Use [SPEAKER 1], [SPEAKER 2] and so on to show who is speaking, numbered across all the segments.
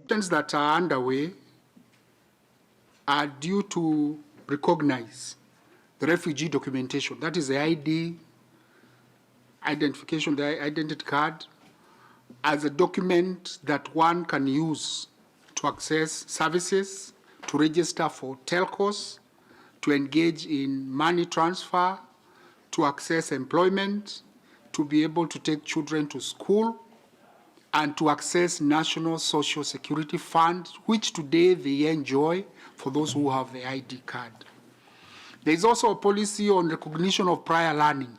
[SPEAKER 1] Actions that are underway are due to recognize the refugee documentation, that is the ID, identification, the identity card, as a document that one can use to access services, to register for telcos, to engage in money transfer, to access employment, to be able to take children to school, and to access National Social Security Fund, which today they enjoy for those who have the ID card. There is also a policy on recognition of prior learning,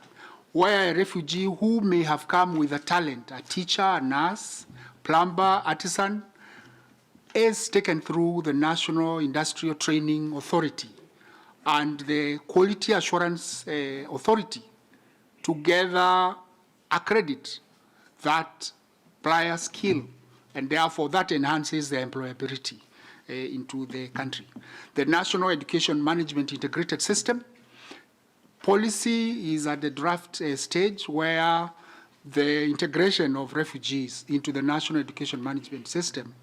[SPEAKER 1] where a refugee who may have come with a talent, a teacher, a nurse, plumber, artisan, is taken through the National Industrial Training Authority and the Quality Assurance Authority together accredit that prior skill, and therefore that enhances the employability into the country. The National Education Management Integrated System policy is at the draft stage, where the integration of refugees into the National Education Management System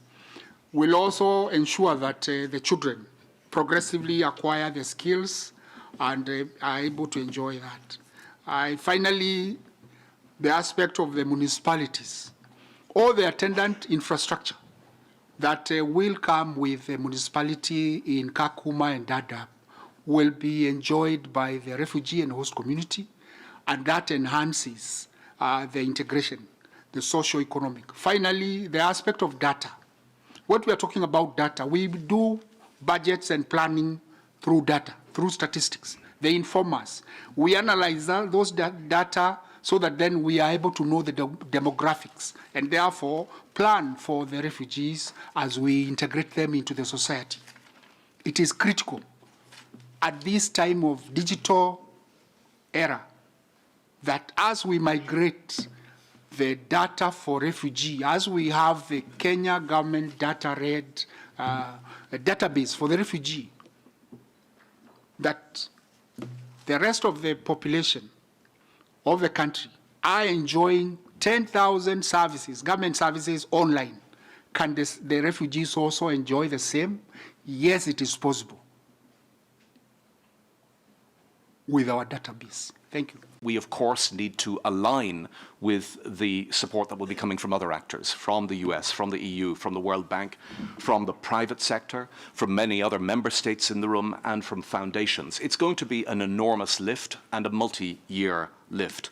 [SPEAKER 1] will also ensure that the children progressively acquire the skills and are able to enjoy that. Finally, the aspect of the municipalities, all the attendant infrastructure that will come with the municipality in Kakuma and Dadaab will be enjoyed by the refugee and host community, and that enhances the integration, the socio-economic. Finally, the aspect of data. What we are talking about data, we do budgets and planning through data, through statistics. They inform us. We analyze those data so that then we are able to know the demographics and therefore plan for the refugees as we integrate them into the society. It is critical at this time of digital era that as we migrate the data for refugee, as we have the Kenya government data-read database for the refugee, that the rest of the population of the country are enjoying 10,000 services, government services online. Can the refugees also enjoy the same? Yes, it is possible with our database. Thank you.
[SPEAKER 2] We, of course, need to align with the support that will be coming from other actors, from the US, from the EU, from the World Bank, from the private sector, from many other member states in the room, and from foundations. It's going to be an enormous lift and a multi-year lift.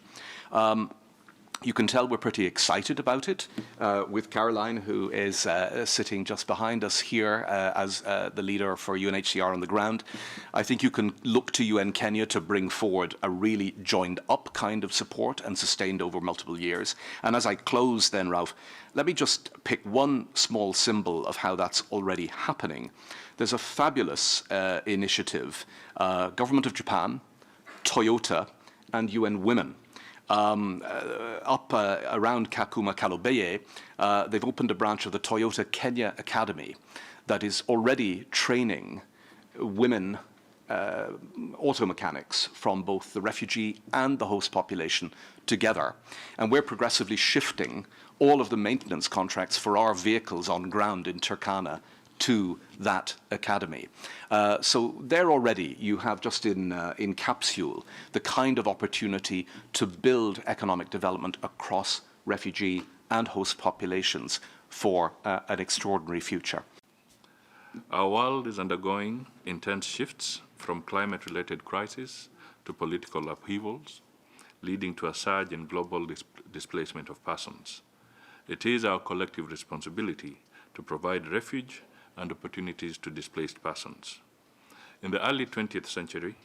[SPEAKER 2] You can tell we're pretty excited about it with Caroline, who is sitting just behind us here as the leader for UNHCR on the ground. I think you can look to UN Kenya to bring forward a really joined up kind of support and sustained over multiple years. And as I close then, Ralph, let me just pick one small symbol of how that's already happening. There's a fabulous initiative, Government of Japan, Toyota, and UN Women. Up around Kakuma, Kalobeye, they've opened a branch of the Toyota Kenya Academy that is already training women auto mechanics from both the refugee and the host population together. And we're progressively shifting all of the maintenance contracts for our vehicles on ground in Turkana to that academy. So there already you have just in capsule the kind of opportunity to build economic development across refugee and host populations for an extraordinary future.
[SPEAKER 3] Our world is undergoing intense shifts from climate-related crises to political upheavals, leading to a surge in global displacement of persons. It is our collective responsibility to provide refuge and opportunities to displaced persons. In the early 20th century,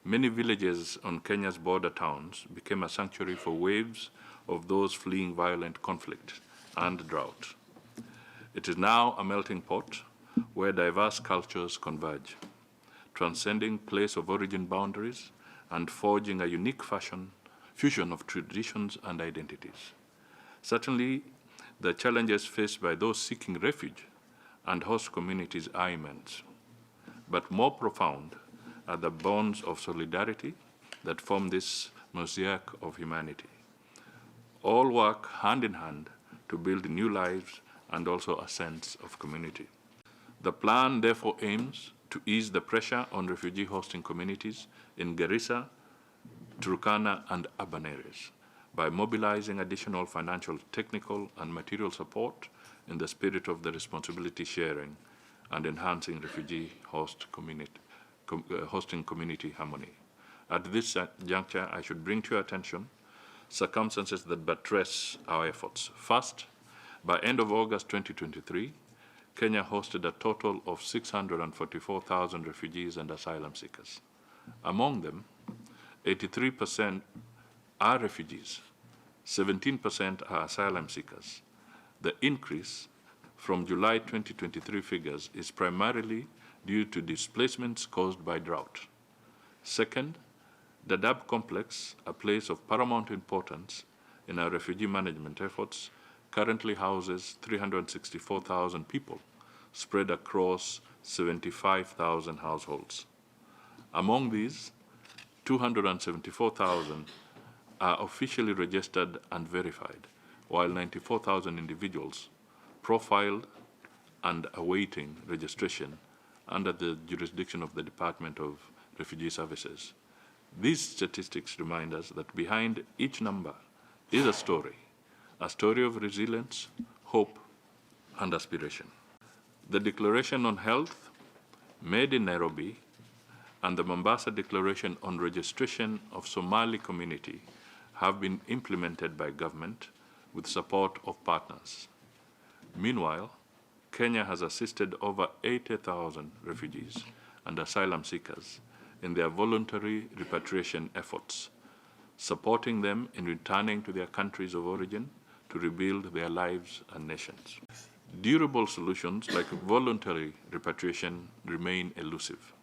[SPEAKER 3] many villages on Kenya's border towns became a sanctuary for waves of those fleeing violent conflict and drought. It is now a melting pot where diverse cultures converge, transcending place of origin boundaries and forging a unique fusion of traditions and identities. Certainly, the challenges faced by those seeking refuge and host communities are immense, but more profound are the bonds of solidarity that form this mosaic of humanity. All work hand in hand to build new lives and also a sense of community. The plan therefore aims to ease the pressure on refugee hosting communities in Garissa, Turkana, and urban areas by mobilizing additional financial, technical, and material support in the spirit of the responsibility sharing and enhancing refugee hosting community harmony. At this juncture, I should bring to your attention circumstances that buttress our efforts. First, by end of August 2023, Kenya hosted a total of 644,000 refugees and asylum seekers. Among them, 83% are refugees, 17% are asylum seekers. The increase from July 2023 figures is primarily due to displacements caused by drought. Second, the Dadaab complex, a place of paramount importance in our refugee management efforts, currently houses 364,000 people spread across 75,000 households. Among these, 274,000 are officially registered and verified, while 94,000 individuals profiled and awaiting registration under the jurisdiction of the Department of Refugee Services. These statistics remind us that behind each number is a story of resilience, hope, and aspiration. The Declaration on Health, made in Nairobi, and the Mombasa Declaration on Registration of Somali Community have been implemented by government with support of partners. Meanwhile, Kenya has assisted over 80,000 refugees and asylum seekers in their voluntary repatriation efforts, supporting them in returning to their countries of origin to rebuild their lives and nations. Durable solutions like voluntary repatriation remain elusive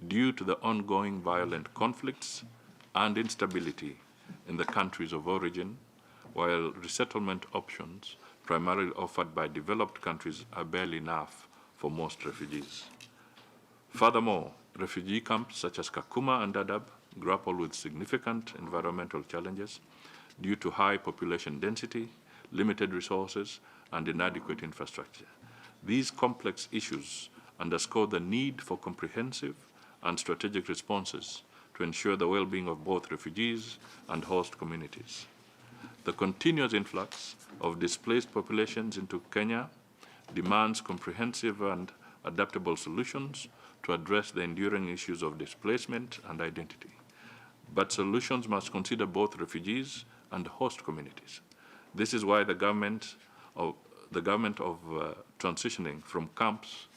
[SPEAKER 3] due to the ongoing violent conflicts and instability in the countries of origin, while resettlement options primarily offered by developed countries are barely enough for most refugees. Furthermore, refugee camps such as Kakuma and Dadaab grapple with significant environmental challenges due to high population density, limited resources, and inadequate infrastructure. These complex issues underscore the need for comprehensive and strategic responses to ensure the well-being of both refugees and host communities. The continuous influx of displaced populations into Kenya demands comprehensive and adaptable solutions to address the enduring issues of displacement and identity. But solutions must consider both refugees and host communities. This is why the government of transitioning from camps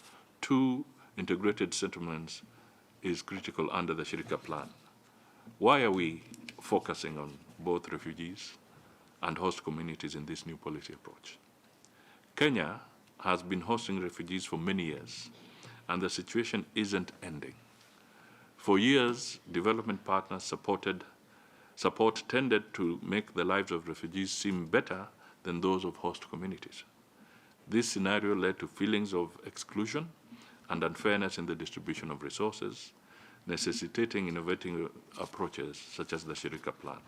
[SPEAKER 3] to integrated settlements is critical under the Shirika Plan. Why are we focusing on both refugees and host communities in this new policy approach? Kenya has been hosting refugees for many years, and the situation isn't ending. For years, development partners support tended to make the lives of refugees seem better than those of host communities. This scenario led to feelings of exclusion and unfairness in the distribution of resources, necessitating innovative approaches such as the Shirika Plan.